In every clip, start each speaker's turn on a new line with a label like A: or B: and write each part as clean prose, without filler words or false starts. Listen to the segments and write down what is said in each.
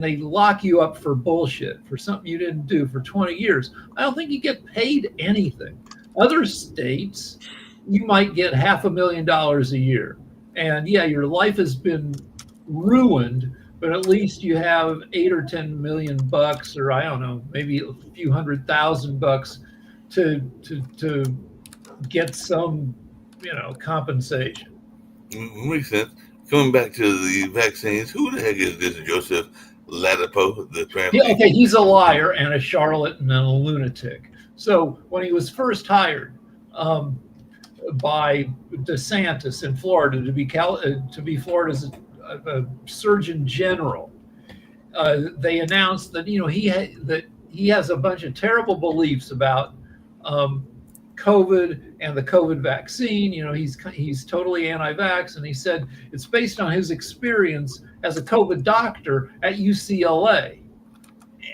A: they lock you up for bullshit, for something you didn't do for 20 years, I don't think you get paid anything. Other states, you might get $500,000 a year. And yeah, your life has been ruined, but at least you have 8 or 10 million bucks, or I don't know, maybe a few $100,000 to get some, compensation.
B: Makes sense. Coming back to the vaccines, who the heck is this Joseph Ladapo? The
A: Yeah,
B: apparently,
A: okay, he's a liar and a charlatan and a lunatic. So when he was first hired um, by DeSantis in Florida to be Florida's Surgeon General, they announced that that he has a bunch of terrible beliefs about um, COVID and the COVID vaccine. He's totally anti-vax, and he said it's based on his experience as a COVID doctor at UCLA,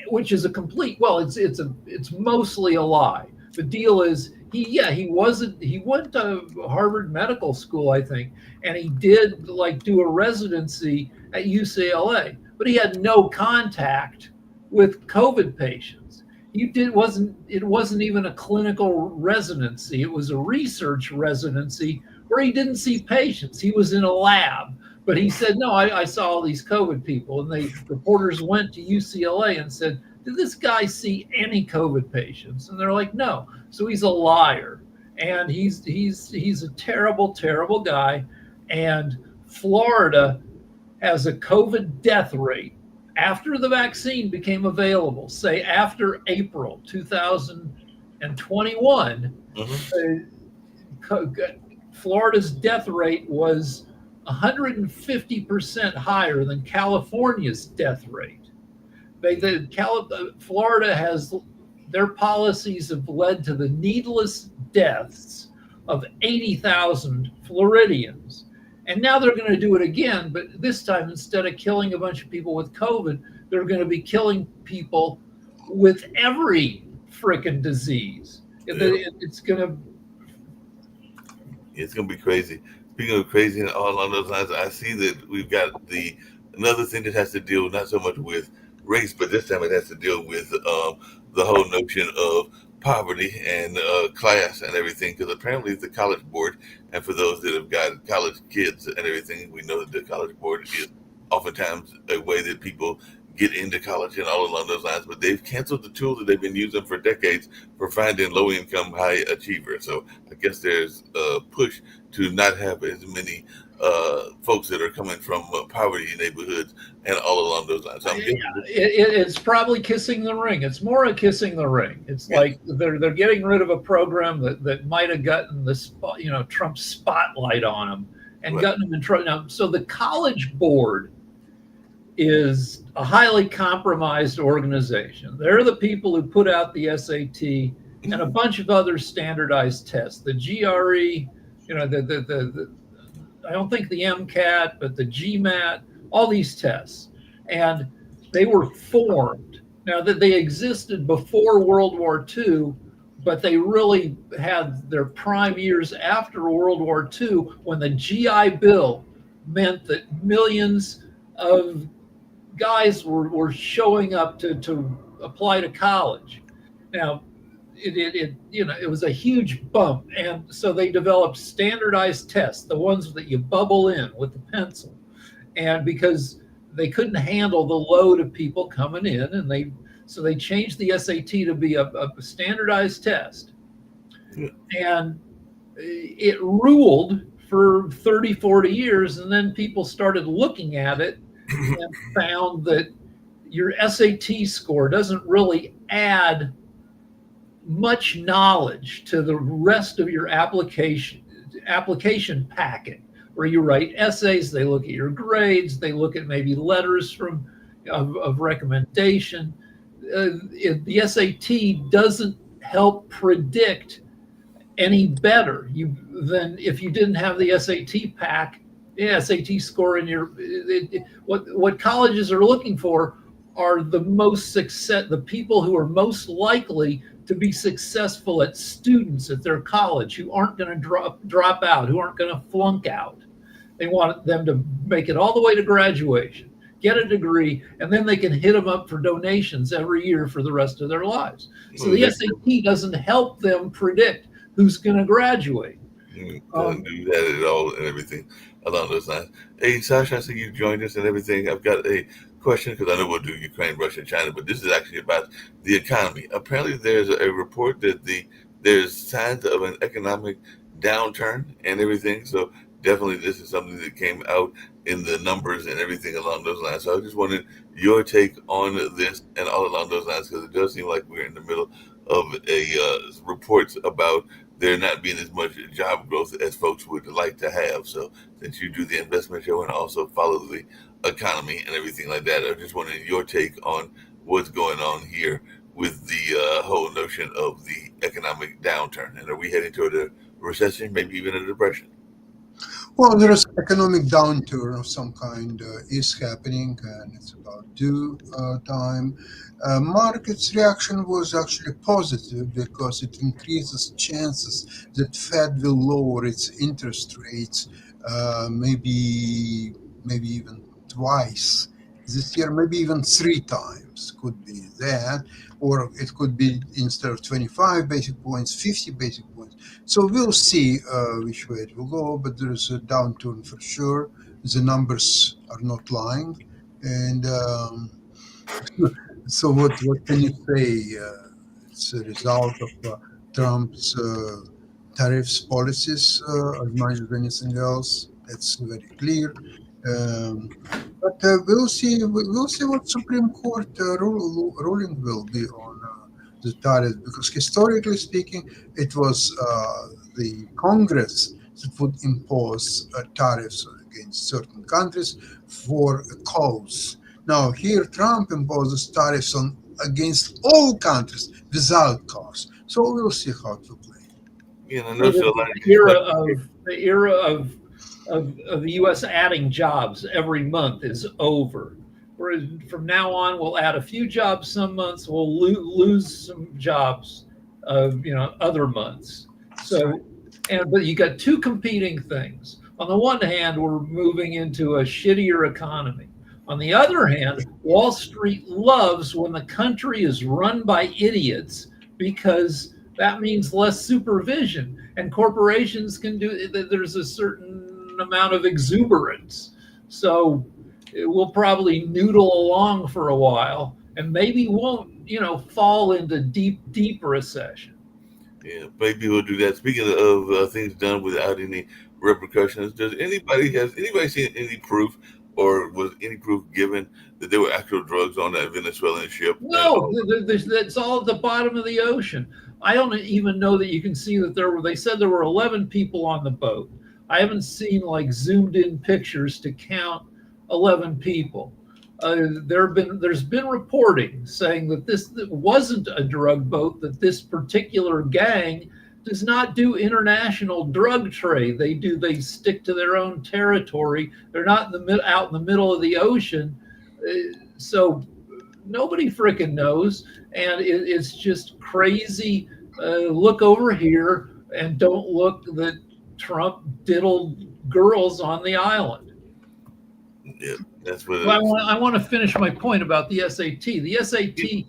A: which is a complete, well, it's mostly a lie. The deal is he went to Harvard Medical School, I think, and he did like do a residency at UCLA, but he had no contact with COVID patients. He did wasn't It wasn't even a clinical residency, it was a research residency where he didn't see patients. He was in a lab, but he said, no, I saw all these COVID people. And the reporters went to UCLA and said, did this guy see any COVID patients? And they're like, no. So he's a liar. And he's a terrible, terrible guy. And Florida has a COVID death rate after the vaccine became available, say after April 2021,
B: mhm.
A: Florida's death rate was 150% higher than California's death rate. Florida has their policies have led to the needless deaths of 80,000 Floridians. And now they're going to do it again, but this time instead of killing a bunch of people with COVID, they're going to be killing people with every freaking disease.
B: Yeah,
A: It's going to
B: it's gonna be crazy. Speaking of crazy and all along those lines, I see that we've got the another thing that has to deal not so much with race, but this time it has to deal with the whole notion of poverty and class and everything. Because apparently the College Board, and for those that have got college kids and everything, we know that the College Board is oftentimes a way that people get into college and all along those lines. But they've canceled the tool that they've been using for decades for finding low income, high achievers. So I guess there's a push to not have as many folks that are coming from poverty neighborhoods and all along those lines. So I'm guessing,
A: it's probably kissing the ring. It's more a kissing the ring. It's
B: yeah,
A: like they're getting rid of a program that might have gotten the Trump spotlight on them and
B: right.
A: gotten them in trouble. Now, so the College Board is a highly compromised organization. They're the people who put out the SAT and a bunch of other standardized tests. The GRE, the I don't think the MCAT, but the GMAT, all these tests. And they were formed. Now that they existed before World War II, but they really had their prime years after World War II when the GI Bill meant that millions of guys were showing up to apply to college. Now, it was a huge bump, and so they developed standardized tests, the ones that you bubble in with the pencil, and because they couldn't handle the load of people coming in, and they changed the SAT to be a standardized test,
B: Yeah.
A: and it ruled for 30, 40 years, and then people started looking at it and found that your SAT score doesn't really add much knowledge to the rest of your application packet, where you write essays. They look at your grades, they look at maybe letters of recommendation. The SAT doesn't help predict any better than if you didn't have the SAT score in your what colleges are looking for are the people who are most likely to be successful at students at their college, who aren't going to drop out, who aren't going to flunk out. They want them to make it all the way to graduation. get a degree, and then they can hit them up for donations every year for the rest of their lives. So
B: Well,
A: the SAT doesn't help them predict who's going to graduate.
B: doesn't do that at all and everything along those lines. Hey, Sasha, I see you joined us and everything. I've got a question because I know we'll do Ukraine, Russia, China, but this is actually about the economy. Apparently, there's a report that there's signs of an economic downturn and everything. So definitely, this is something that came out in the numbers and everything along those lines. So I just wanted your take on this and all along those lines because it does seem like we're in the middle of a reports about there not being as much job growth as folks would like to have. So since you do the investment show and also follow the economy and everything like that, I just wanted your take on what's going on here with the whole notion of the economic downturn. And are we heading toward a recession, maybe even a depression?
C: Well, there is economic downturn of some kind is happening, and it's about due time. Market's reaction was actually positive because it increases chances that Fed will lower its interest rates, maybe even twice this year, maybe even 3 times could be that, or it could be instead of 25 basic points, 50 basic points. So we'll see which way it will go, but there is a downturn for sure. The numbers are not lying, and so what can you say? It's a result of Trump's tariffs policies as much as anything else. That's very clear. But we'll see. We'll see what Supreme Court ruling will be on the tariffs, because historically speaking, it was the Congress that would impose tariffs against certain countries for a cause. Now here, Trump imposes tariffs on against all countries without cause. So we'll see how it will play.
B: Yeah, I know so
A: The era of the U.S. adding jobs every month is over. Whereas from now on, we'll add a few jobs some months, we'll lose some jobs, other months. So, but you got two competing things. On the one hand, we're moving into a shittier economy. On the other hand, Wall Street loves when the country is run by idiots because that means less supervision, and corporations can do. There's a certain amount of exuberance, so we'll probably noodle along for a while, and maybe won't, fall into deep recession.
B: Yeah, maybe we'll do that. Speaking of things done without any repercussions, has anybody seen any proof, or was any proof given that there were actual drugs on that Venezuelan ship?
A: No, that's all at the bottom of the ocean. I don't even know that you can see that they said there were 11 people on the boat. I haven't seen zoomed in pictures to count 11 people. There's been reporting saying that this wasn't a drug boat, that this particular gang does not do international drug trade. They stick to their own territory. They're not out in the middle of the ocean. So nobody freaking knows. And it's just crazy. Look over here and don't look that Trump diddled girls on the island.
B: Yeah, that's what
A: I want to finish my point about the SAT. The SAT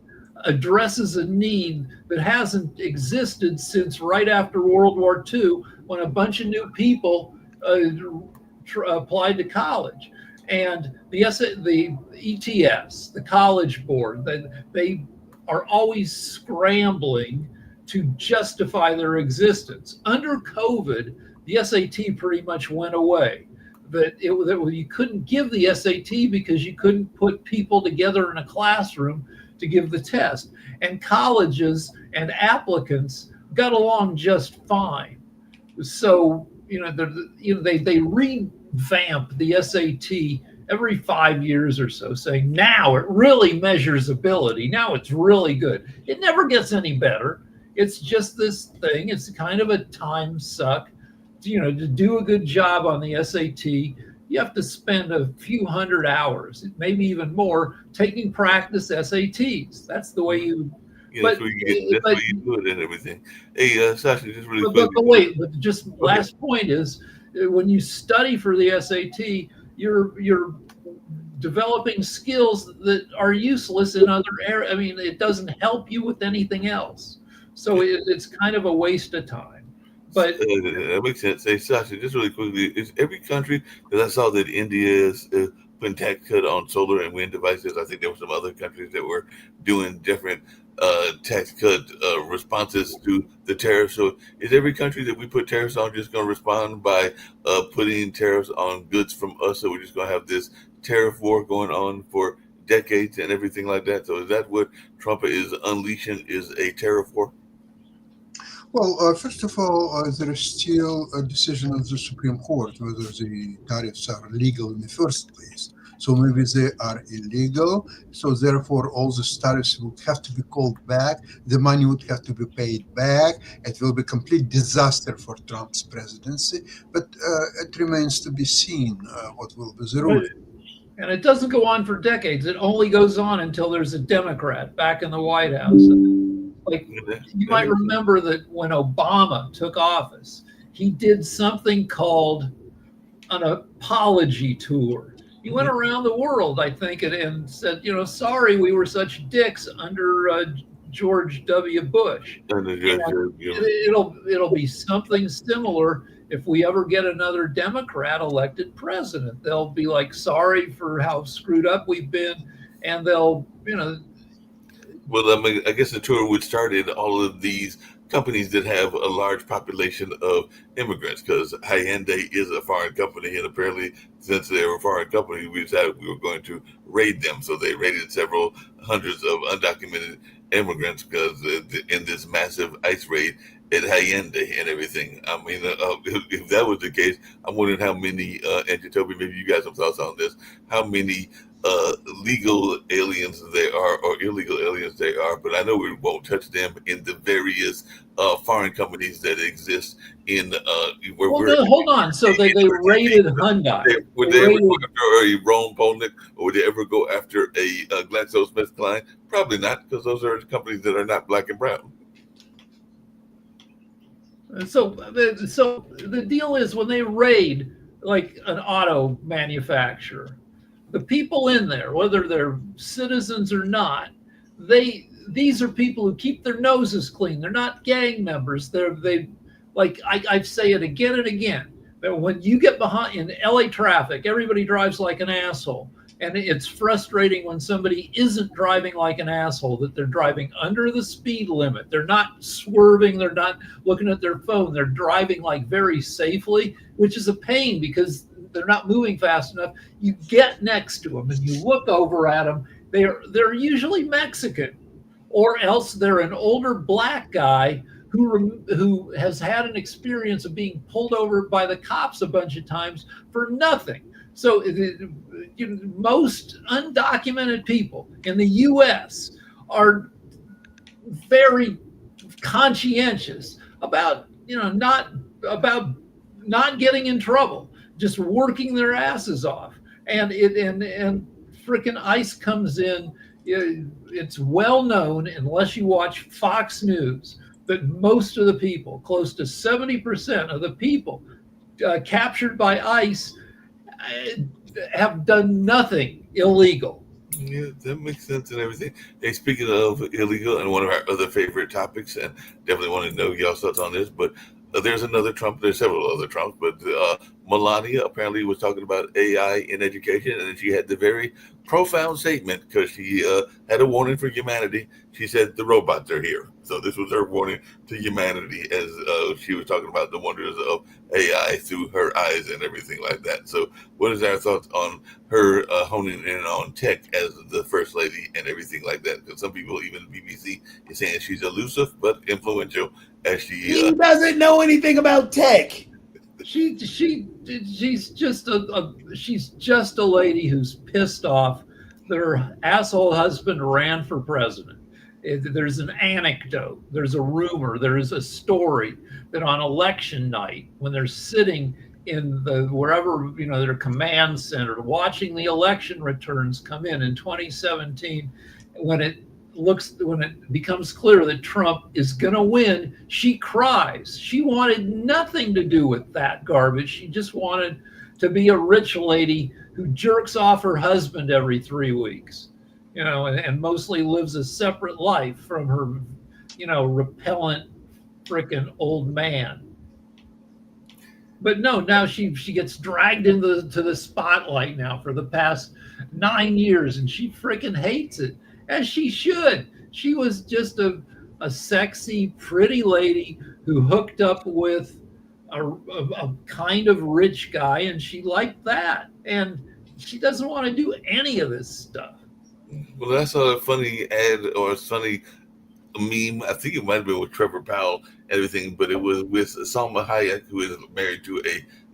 A: addresses a need that hasn't existed since right after World War II, when a bunch of new people applied to college. And the ETS, the College Board, they are always scrambling to justify their existence. Under COVID, the SAT pretty much went away. That you couldn't give the SAT because you couldn't put people together in a classroom to give the test. And colleges and applicants got along just fine. So, they revamp the SAT every 5 years or so, saying now it really measures ability. Now it's really good. It never gets any better. It's just this thing. It's kind of a time suck. To do a good job on the SAT, you have to spend a few hundred hours, maybe even more, taking practice SATs. That's the way you.
B: That's where you do it and everything. Hey, Sasha, just really quick.
A: But just last point is, when you study for the SAT, you're developing skills that are useless in other areas. I mean, it doesn't help you with anything else. So it's kind of a waste of time. But
B: That makes sense. Hey, Sasha, just really quickly, is every country, because I saw that India is putting tax cut on solar and wind devices. I think there were some other countries that were doing different tax cut responses to the tariffs. So is every country that we put tariffs on just going to respond by putting tariffs on goods from us? So we're just going to have this tariff war going on for decades and everything like that. So is that what Trump is unleashing, is a tariff war?
C: Well, first of all, there is still a decision of the Supreme Court whether the tariffs are legal in the first place. So maybe they are illegal. So therefore, all the tariffs will have to be called back. The money would have to be paid back. It will be a complete disaster for Trump's presidency. But it remains to be seen what will be the ruling.
A: And it doesn't go on for decades. It only goes on until there's a Democrat back in the White House. Like, you might remember that when Obama took office, he did something called an apology tour. He went around the world, I think, and said, sorry we were such dicks under George W. Bush. It'll be something similar if we ever get another Democrat elected president. They'll be like, sorry for how screwed up we've been, and they'll,
B: Well, I mean, I guess the tour would start in all of these companies that have a large population of immigrants, because Hyundai is a foreign company, and apparently since they were a foreign company, we decided we were going to raid them. So they raided several hundreds of undocumented immigrants because in this massive ICE raid at Hyundai and everything. I mean, if that was the case, I'm wondering how many, and Toby, maybe you guys have thoughts on this, how many legal aliens they are or illegal aliens they are, but I know we won't touch them in the various foreign companies that exist in where we're.
A: Hold on. So they raided Hyundai.
B: Would they ever go after a Ron Polnick, or would they ever go after a GlaxoSmithKline? Probably not, because those are companies that are not black and brown.
A: So the deal is, when they raid like an auto manufacturer, the people in there, whether they're citizens or not, these are people who keep their noses clean. They're not gang members. I say it again and again, that when you get behind in LA traffic, everybody drives like an asshole. And it's frustrating when somebody isn't driving like an asshole, that they're driving under the speed limit. They're not swerving. They're not looking at their phone. They're driving like very safely, which is a pain because they're not moving fast enough. You get next to them and you look over at them. They're usually Mexican, or else they're an older black guy who has had an experience of being pulled over by the cops a bunch of times for nothing. So most undocumented people in the U.S. are very conscientious about not getting in trouble, just working their asses off, and frickin' ICE comes in. It's well known, unless you watch Fox News, that most of the people, close to 70% of the people captured by ICE, have done nothing illegal.
B: Yeah, that makes sense and everything. Hey, speaking of illegal, and one of our other favorite topics, and definitely want to know y'all's thoughts on this, but there's another Trump. There's several other Trumps, but Melania apparently was talking about AI in education, and she had the very profound statement, because she had a warning for humanity. She said the robots are here. So this was her warning to humanity, as she was talking about the wonders of AI through her eyes and everything like that. So what is our thoughts on her honing in on tech as the first lady and everything like that? Because some people, even BBC, is saying she's elusive but influential. As
D: she doesn't know anything about tech.
A: She's just a lady who's pissed off that her asshole husband ran for president. There's an anecdote, there's a rumor, there is a story that on election night, when they're sitting in wherever their command center watching the election returns come in 2017, when it becomes clear that Trump is going to win, she cries. She wanted nothing to do with that garbage. She just wanted to be a rich lady who jerks off her husband every 3 weeks, and mostly lives a separate life from her, repellent frickin' old man. But no, now she gets dragged into the spotlight now for the past 9 years, and she freaking hates it, as she should. She was just a sexy, pretty lady who hooked up with a kind of rich guy, and she liked that, and she doesn't want to do any of this stuff.
B: Well, that's a funny ad or a funny meme. I think it might have been with Trevor Powell and everything, but it was with Salma Hayek, who is married to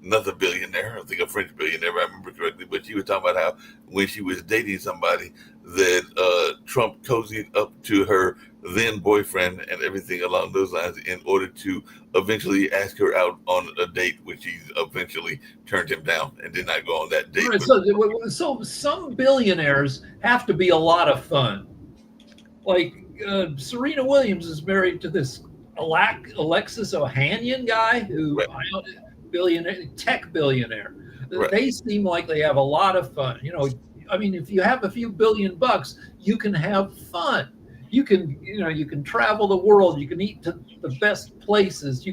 B: another billionaire. I think a French billionaire, if I remember correctly. But she was talking about how when she was dating somebody, that Trump cozied up to her then boyfriend and everything along those lines in order to eventually ask her out on a date, which he eventually turned him down and did not go on that date.
A: Right, so some billionaires have to be a lot of fun. Like Serena Williams is married to this Alexis Ohanian guy who
B: Right.
A: tech billionaire.
B: Right.
A: They seem like they have a lot of fun. I mean, if you have a few $1 billion, you can have fun. You can travel the world. You can eat to the best places.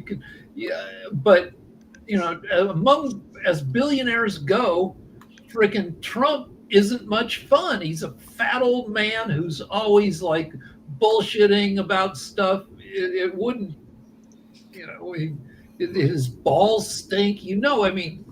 A: But as billionaires go, freaking Trump isn't much fun. He's a fat old man who's always like bullshitting about stuff. It wouldn't, his balls stink. I mean.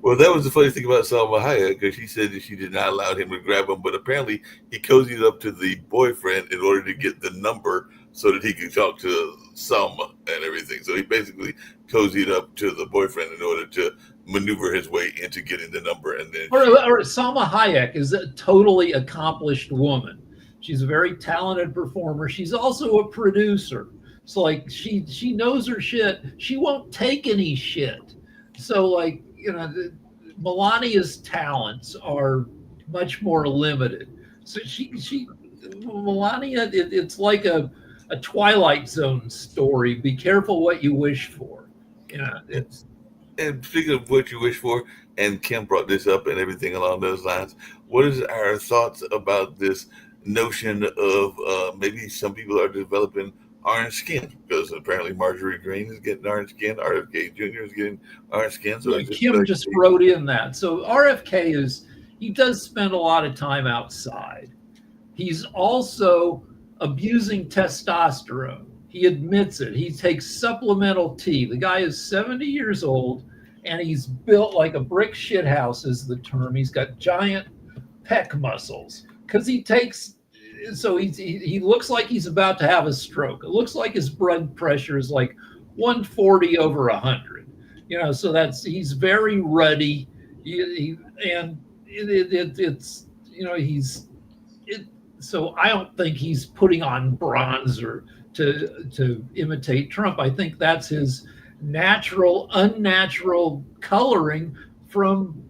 B: Well, that was the funny thing about Salma Hayek, because she said that she did not allow him to grab him, but apparently he cozied up to the boyfriend in order to get the number so that he could talk to Salma and everything. So he basically cozied up to the boyfriend in order to maneuver his way into getting the number. And then
A: or Salma Hayek is a totally accomplished woman. She's a very talented performer. She's also a producer. So like she knows her shit. She won't take any shit. So like, Melania's talents are much more limited. So Melania, it's like a Twilight Zone story. Be careful what you wish for.
B: And speaking of what you wish for, and Kim brought this up and everything along those lines, what is our thoughts about this notion of maybe some people are developing orange skin? Because apparently Marjorie Greene is getting orange skin, RFK Jr. is getting orange skin. So
A: Kim just wrote in that. So RFK he does spend a lot of time outside. He's also abusing testosterone. He admits it. He takes supplemental T. The guy is 70 years old, and he's built like a brick shithouse is the term. He's got giant pec muscles because he takes. So he looks like he's about to have a stroke. It looks like his blood pressure is like 140 over 100. So he's very ruddy. So I don't think he's putting on bronzer to imitate Trump. I think that's his unnatural coloring from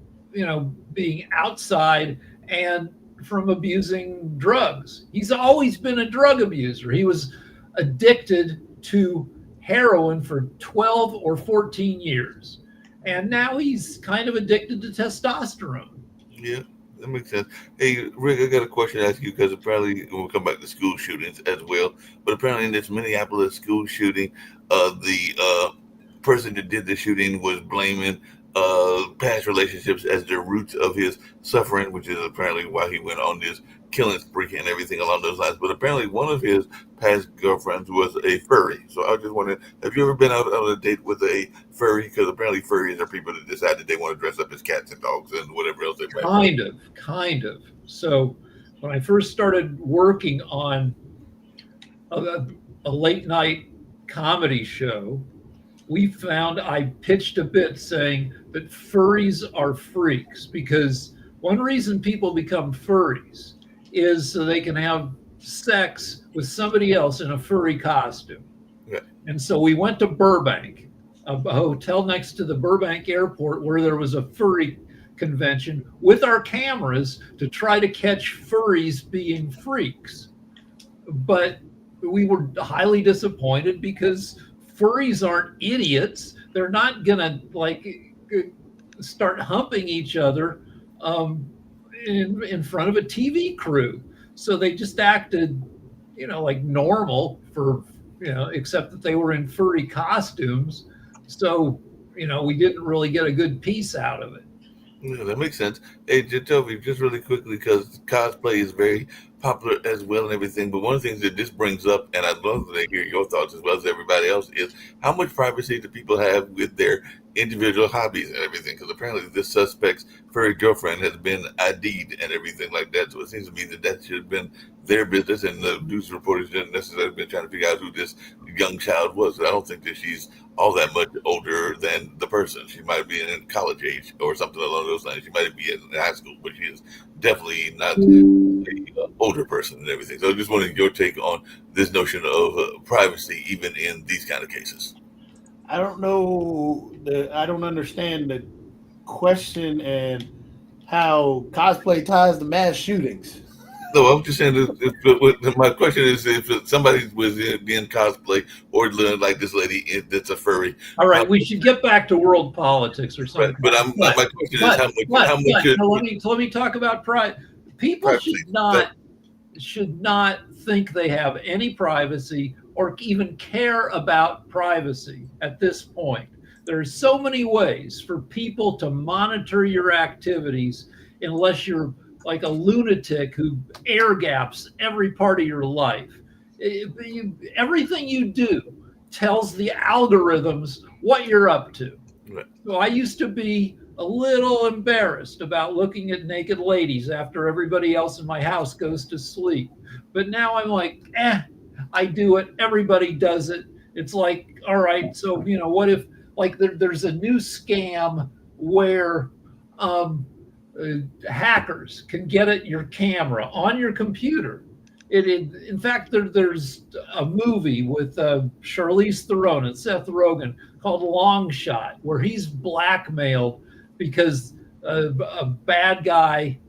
A: being outside and from abusing drugs. He's always been a drug abuser. He was addicted to heroin for 12 or 14 years. And now he's kind of addicted to testosterone.
B: Yeah, that makes sense. Hey, Rick, I got a question to ask you, because apparently we'll come back to school shootings as well. But apparently in this Minneapolis school shooting, the person that did the shooting was blaming past relationships as the roots of his suffering, which is apparently why he went on this killing spree and everything along those lines. But apparently one of his past girlfriends was a furry. So I was just wondering, have you ever been out on a date with a furry? Because apparently furries are people that decide that they want to dress up as cats and dogs and whatever else they might.
A: Kind of. So when I first started working on a late night comedy show, I pitched a bit saying that furries are freaks, because one reason people become furries is so they can have sex with somebody else in a furry costume.
B: Yeah.
A: And so we went to Burbank, a hotel next to the Burbank airport, where there was a furry convention, with our cameras to try to catch furries being freaks. But we were highly disappointed, because furries aren't idiots. They're not gonna start humping each other um, in front of a TV crew. So they just acted, like normal for, except that they were in furry costumes. So, we didn't really get a good piece out of it.
B: Yeah, that makes sense. Hey, just tell me just really quickly because cosplay is very popular as well and everything. But one of the things that this brings up, and I'd love to hear your thoughts as well as everybody else, is how much privacy do people have with their individual hobbies and everything? Because apparently this suspect's furry girlfriend has been ID'd and everything like that. So it seems to me that should have been their business, and the news reporters didn't necessarily been trying to figure out who this young child was. I don't think that she's all that much older than the person. She might be in college age or something along those lines. She might be in high school, but she is definitely not an older person and everything. So I just wanted your take on this notion of privacy, even in these kind of cases.
D: I don't know. I don't understand the question and how cosplay ties to mass shootings.
B: No, I'm just saying my question is if somebody was being cosplay or like this lady that's a furry.
A: All right, we should get back to world politics or something.
B: But my question is how much should
A: let me talk about pride. People
B: privacy.
A: should not think they have any privacy or even care about privacy at this point. There are so many ways for people to monitor your activities unless you're like a lunatic who air gaps every part of your life. Everything you do tells the algorithms what you're up to.
B: Right.
A: So I used to be a little embarrassed about looking at naked ladies after everybody else in my house goes to sleep. But now I'm like, I do it. Everybody does it. It's like, all right, so, what if like there's a new scam where hackers can get at your camera on your computer. In fact, there's a movie with Charlize Theron and Seth Rogen called Long Shot, where he's blackmailed because a bad guy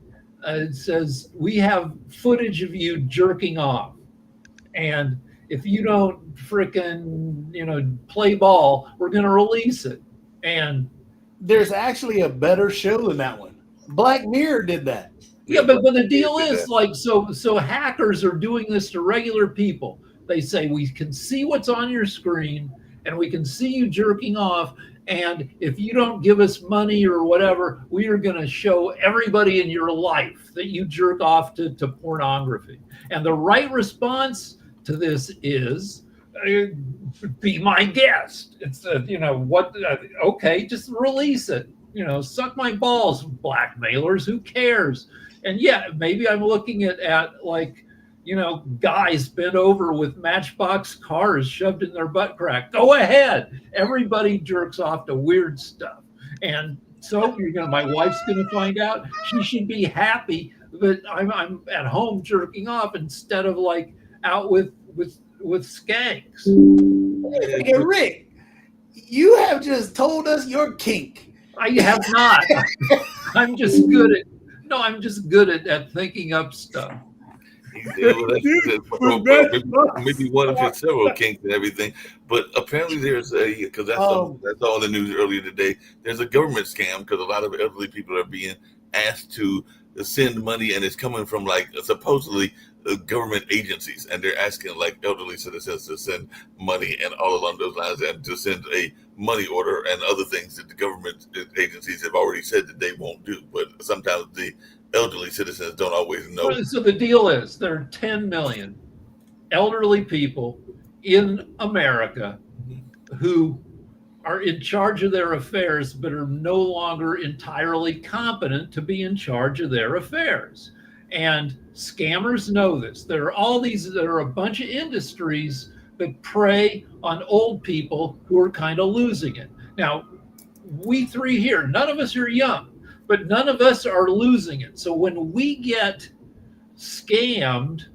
A: says, we have footage of you jerking off. And if you don't frickin', play ball, we're going to release it. And
D: there's actually a better show than that one. Black Mirror did that.
A: Yeah, but the deal is like, so hackers are doing this to regular people. They say, we can see what's on your screen and we can see you jerking off. And if you don't give us money or whatever, we are going to show everybody in your life that you jerk off to pornography. And the right response to this is, be my guest. It's okay, just release it. Suck my balls, blackmailers. Who cares? And yeah, maybe I'm looking at like, guys bent over with Matchbox cars shoved in their butt crack. Go ahead. Everybody jerks off to weird stuff. And so my wife's gonna find out. She should be happy that I'm at home jerking off instead of like out with skanks.
D: Hey, Rick, you have just told us your kink.
A: I have not. I'm just good at thinking up stuff.
B: Yeah, well, maybe one of his several kinks and everything. But apparently there's because that's all in the news earlier today. There's a government scam because a lot of elderly people are being asked to send money, and it's coming from like supposedly government agencies, and they're asking like elderly citizens to send money and all along those lines, and to send a money order and other things that the government agencies have already said that they won't do. But sometimes the elderly citizens don't always know.
A: So the deal is there are 10 million elderly people in America who are in charge of their affairs, but are no longer entirely competent to be in charge of their affairs. And scammers know this. There are a bunch of industries that prey on old people who are kind of losing it. Now, we three here, none of us are young, but none of us are losing it. So when we get scammed,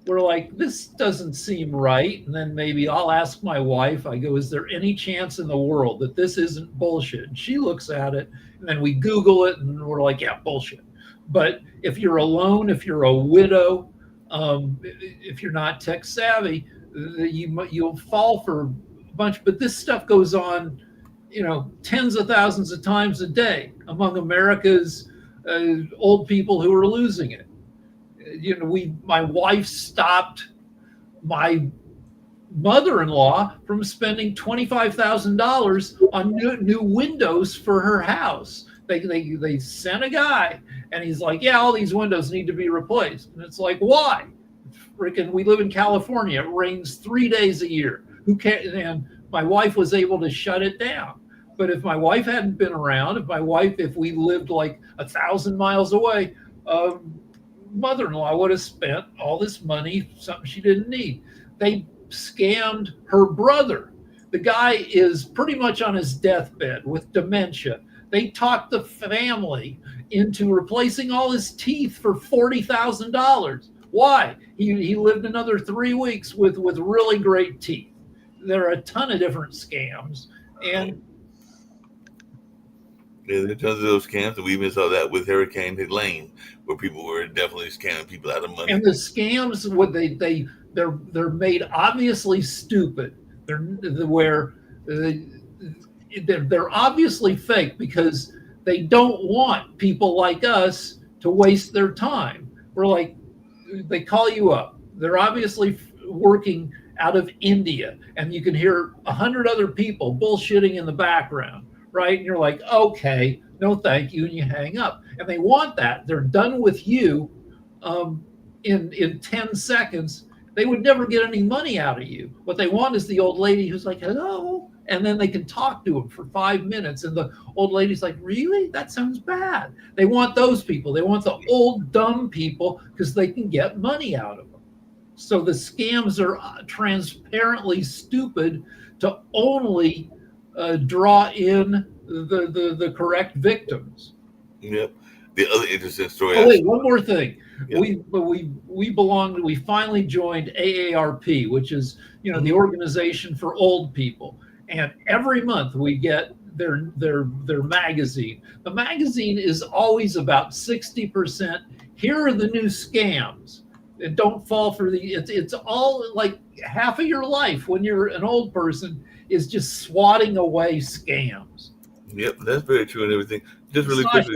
A: we're like, this doesn't seem right. And then maybe I'll ask my wife, I go, is there any chance in the world that this isn't bullshit? And she looks at it, and then we Google it, and we're like, yeah, bullshit. But if you're alone, if you're a widow, if you're not tech savvy, you'll fall for a bunch. But this stuff goes on, tens of thousands of times a day among America's old people who were losing it. My wife stopped my mother-in-law from spending $25,000 on new windows for her house. They sent a guy, and he's like, yeah, all these windows need to be replaced. And it's like, why? Freaking, we live in California. It rains 3 days a year. Who cares? And my wife was able to shut it down. But if my wife hadn't been around, if we lived like 1,000 miles away, mother-in-law would have spent all this money, something she didn't need. They scammed her brother. The guy is pretty much on his deathbed with dementia. They talked the family into replacing all his teeth for $40,000. Why? He lived another 3 weeks with really great teeth. There are a ton of different scams, and
B: yeah, there are tons of those scams, and we even saw that with Hurricane Helene, where people were definitely scamming people out of money.
A: And the scams, what they're made obviously stupid. They're obviously fake because they don't want people like us to waste their time. We're like, they call you up. They're obviously working out of India, and you can hear 100 other people bullshitting in the background, right? And you're like, okay, no thank you, and you hang up. And they want that. They're done with you in 10 seconds. They would never get any money out of you. What they want is the old lady who's like, hello, and then they can talk to them for 5 minutes, and the old lady's like, really? That sounds bad. They want those people. They want the old dumb people because they can get money out of them. So the scams are transparently stupid to only draw in the correct victims.
B: Yep. The other interesting story.
A: Oh wait, one more thing.
B: Yep.
A: We finally joined AARP, which is the organization for old people, and every month we get their magazine. The magazine is always about 60%. Here are the new scams. And don't fall for it's all like half of your life when you're an old person is just swatting away scams.
B: Yep, that's very true and everything. Just really quickly.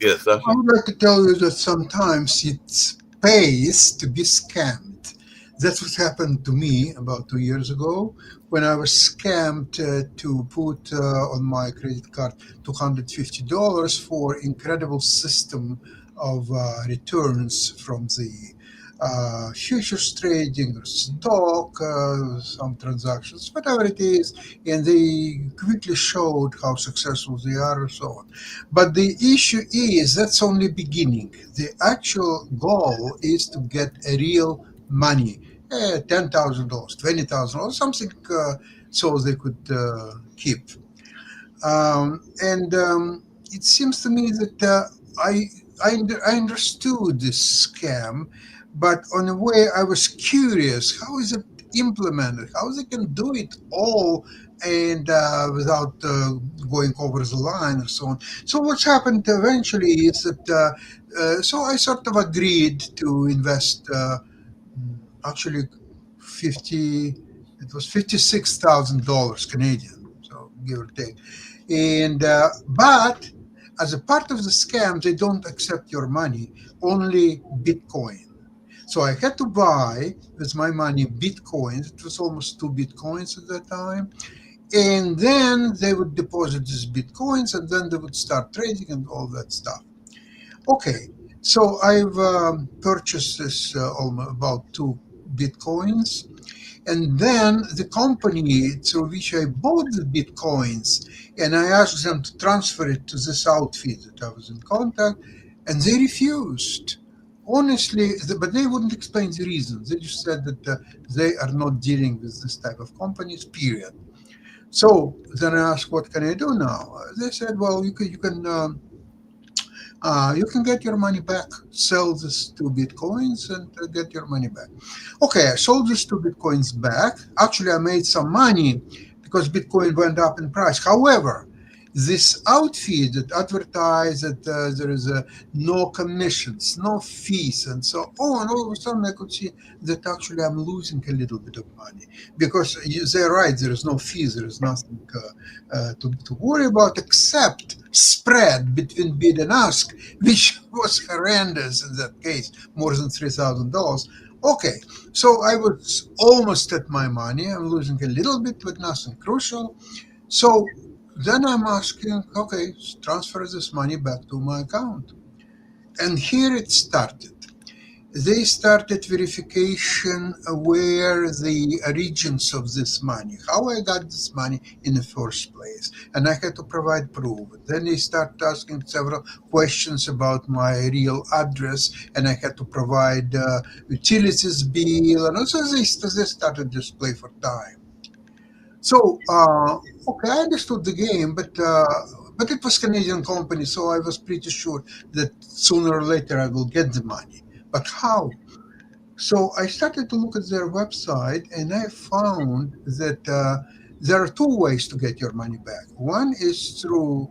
B: Yes,
C: I would like to tell you that sometimes it pays to be scammed. That's what happened to me about 2 years ago when I was scammed to put on my credit card $250 for incredible system of returns from the futures trading or stock, some transactions, whatever it is, and they quickly showed how successful they are and so on. But the issue is that's only beginning. The actual goal is to get a real money, $10,000, $20,000, something so they could keep. It seems to me that I understood this scam, but on the way I was curious, how is it implemented? How they can do it all and without going over the line and so on. So what's happened eventually is that, so I sort of agreed to invest actually it was $56,000 Canadian, so give or take. And but as a part of the scam, they don't accept your money, only Bitcoin. So I had to buy with my money Bitcoins. It was almost 2 Bitcoins at that time. And then they would deposit these Bitcoins and then they would start trading and all that stuff. Okay, so I've purchased this about 2 Bitcoins. And then the company through which I bought the Bitcoins, and I asked them to transfer it to this outfit that I was in contact, and they refused. Honestly, but they wouldn't explain the reasons. They just said that they are not dealing with this type of companies, period. So then I asked, what can I do now? They said, well, you can get your money back. Sell these 2 Bitcoins and get your money back. Okay, I sold these 2 Bitcoins back. Actually, I made some money because Bitcoin went up in price. However, this outfit that advertised that there is no commissions, no fees, and so on. All of a sudden, I could see that actually I'm losing a little bit of money because they're right. There is no fees. There is nothing to worry about except spread between bid and ask, which was horrendous in that case, more than $3,000. Okay, so I was almost at my money. I'm losing a little bit, but nothing crucial. So then I'm asking, okay, transfer this money back to my account. And here it started. They started verification where the origins of this money, how I got this money in the first place. And I had to provide proof. Then they started asking several questions about my real address, and I had to provide utilities bill. And also they started this play for time. So, okay, I understood the game, but it was Canadian company, so I was pretty sure that sooner or later I will get the money. But how? So I started to look at their website, and I found that there are two ways to get your money back. One is through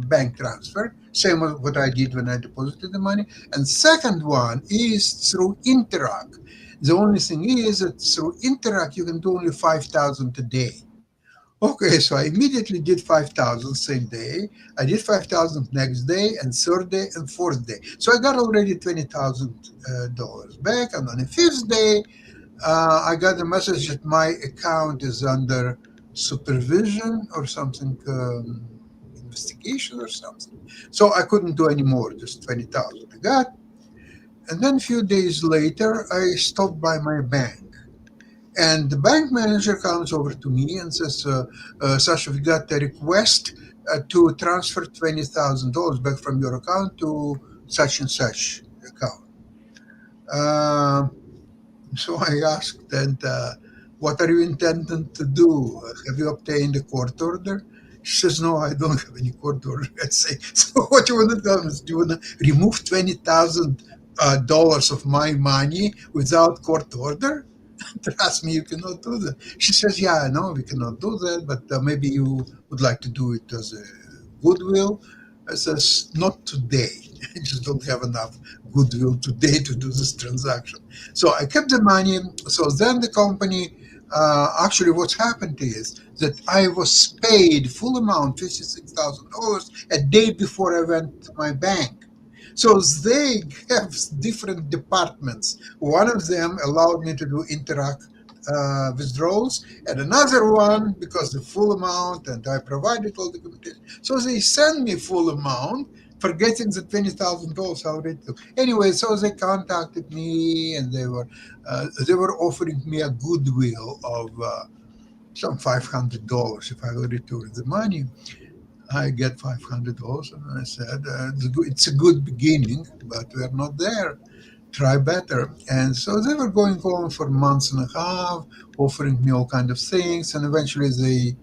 C: bank transfer, same as what I did when I deposited the money, and second one is through Interac. The only thing is that through Interac you can do only 5,000 a day. Okay, so I immediately did 5,000 same day. I did 5,000 next day and third day and fourth day. So I got already $20,000 back. And on the fifth day, I got a message that my account is under supervision or something, investigation or something. So I couldn't do any more, just 20,000 I got. And then a few days later, I stopped by my bank. And the bank manager comes over to me and says, Sasha, we got a request to transfer $20,000 back from your account to such and such account. So I asked, and what are you intending to do? Have you obtained a court order? She says, no, I don't have any court order. I say, so what you want to tell me is, do you want to remove $20,000 of my money without court order? Trust me, you cannot do that. She says, yeah, I know we cannot do that, but maybe you would like to do it as a goodwill. I says, not today. I just don't have enough goodwill today to do this transaction. So I kept the money. So then the company, actually what's happened is that I was paid full amount, $56,000, a day before I went to my bank. So they have different departments. One of them allowed me to do Interac withdrawals, and another one because the full amount, and I provided all the documentation. So they send me full amount, forgetting the $20,000 already. Anyway, so they contacted me, and they were offering me a goodwill of some $500 if I will return the money. I get $500, and I said, it's a good beginning, but we're not there. Try better. And so they were going on for months and a half, offering me all kinds of things, and eventually they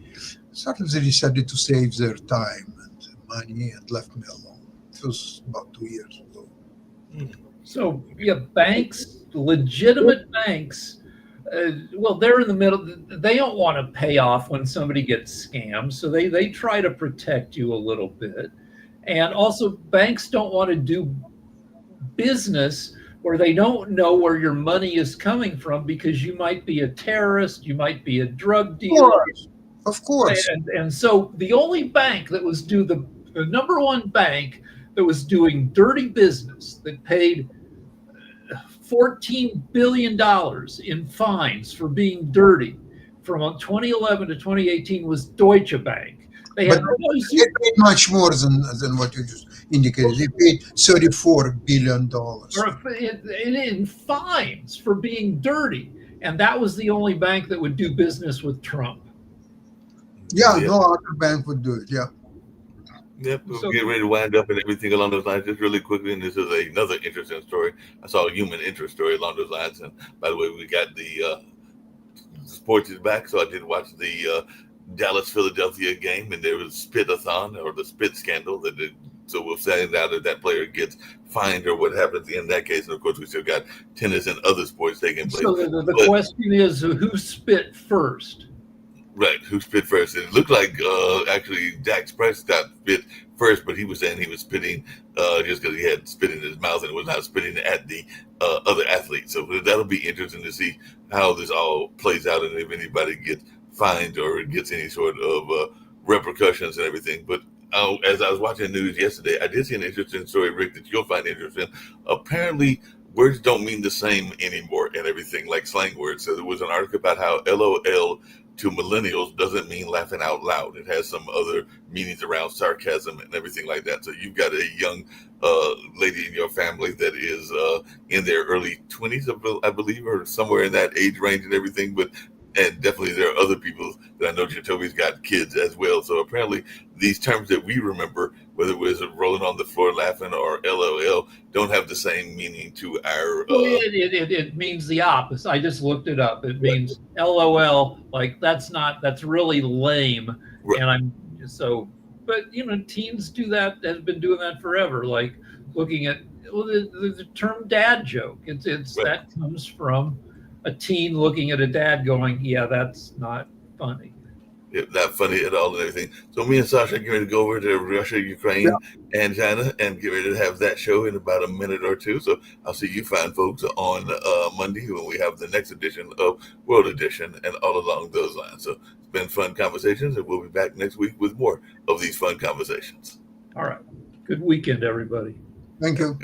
C: decided to save their time and money and left me alone. It was about 2 years ago.
A: So yeah, banks, legitimate banks, well, they're in the middle. They don't want to pay off when somebody gets scammed, so they try to protect you a little bit. And also, banks don't want to do business where they don't know where your money is coming from, because you might be a terrorist, you might be a drug dealer.
C: Of course.
A: And so the only bank that was the number one bank that was doing dirty business, that paid $14 billion in fines for being dirty from 2011 to 2018 was Deutsche Bank. They
C: paid much more than what you just indicated. They paid $34 billion
A: in fines for being dirty. And that was the only bank that would do business with Trump.
C: Yeah, no other bank would do it, yeah.
B: Yep, we'll get ready to wind up and everything along those lines. Just really quickly, and this is another interesting story. I saw a human interest story along those lines. And by the way, we got the sports is back, so I did watch the Dallas-Philadelphia game, and there was spit-a-thon, or the spit scandal. So we'll find out if that player gets fined or what happens in that case. And of course, we still got tennis and other sports taking place.
A: So the question is, who spit first?
B: Right, who spit first? It looked like actually Dak Prescott spit first, but he was saying he was spitting just because he had spit in his mouth and was not spitting at the other athlete. So that'll be interesting to see how this all plays out and if anybody gets fined or gets any sort of repercussions and everything. But as I was watching the news yesterday, I did see an interesting story, Rick, that you'll find interesting. Apparently, words don't mean the same anymore and everything, like slang words. So there was an article about how LOL to millennials doesn't mean laughing out loud. It has some other meanings around sarcasm and everything like that. So you've got a young lady in your family that is in their early 20s, I believe, or somewhere in that age range and everything. And definitely there are other people that I know Jacoby's got kids as well. So apparently these terms that we remember, whether it was rolling on the floor laughing or LOL, don't have the same meaning to our.
A: Well, it means the opposite. I just looked it up. It means LOL, like that's really lame.
B: Right.
A: And but teens do that, have been doing that forever. Like looking at the term dad joke. It's
B: Right.
A: That comes from a teen looking at a dad going, yeah, that's not funny.
B: Not funny at all and everything. So me and Sasha are getting ready to go over to Russia, Ukraine, and China and get ready to have that show in about a minute or two. So I'll see you fine folks on Monday when we have the next edition of World Edition and all along those lines. So it's been fun conversations, and we'll be back next week with more of these fun conversations.
A: All right. Good weekend, everybody.
C: Thank you.